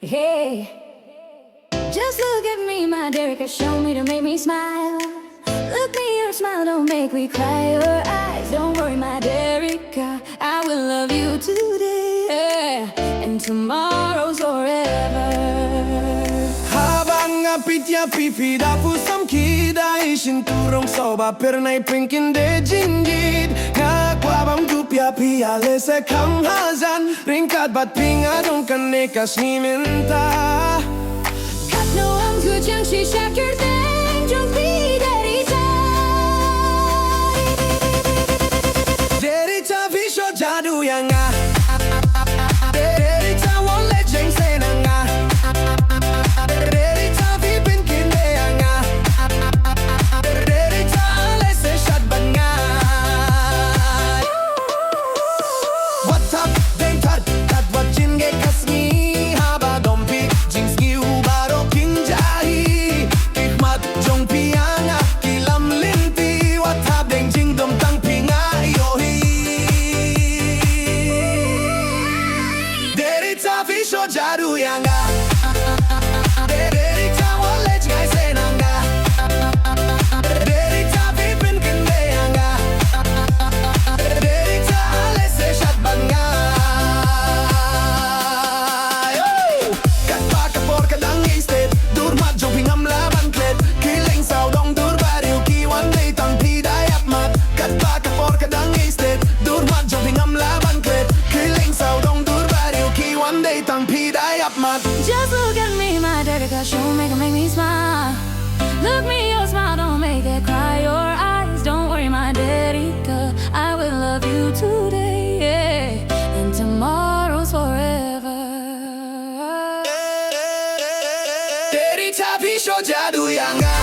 Hey, just look at me, my Derica, show me to make me smile. Look me, your smile don't make me cry. Your eyes, don't worry, my Derica, I will love you today and tomorrow's forever. Habang apit ya pipida pusam kida ishin turong soba pernai pinkin de jinjid nga kwabam dupya pia lese kam hazan ringkat bat pinga dong kanekas ni minta Kat no ang kujang si shakir teng jong pi Derica. Derica visho jadu yang nga Derica wole jeng senang nga Derica vipin kinde yang nga Derica alese shat ban nga What's up, deng tat wat jin ge kasmi haba dompi jings gi ubaro kinjahi Kikmat jong pianga kilam linti What up, deng jing dom tang pinga yohi Derica visho jadu yang nga Derica wole jeng senang nga Derica vipin kinde yang nga Derica alese shat ban nga Kat pa kapor kadang istet Durmat jong pingam laban klet Kiling sao dong dur bariu kiwan day tang piday ap mat Kat pa kapor kadang istet Durmat jong pingam laban klet Kiling sao dong dur bariu kiwan day tang piday ap mat Just look at me, my Derica, show me to make me smile. Look me, your smile don't make it cry. Your eyes, don't worry, my Derica, I will love you today and tomorrow's forever. Derica visho jadu yang nga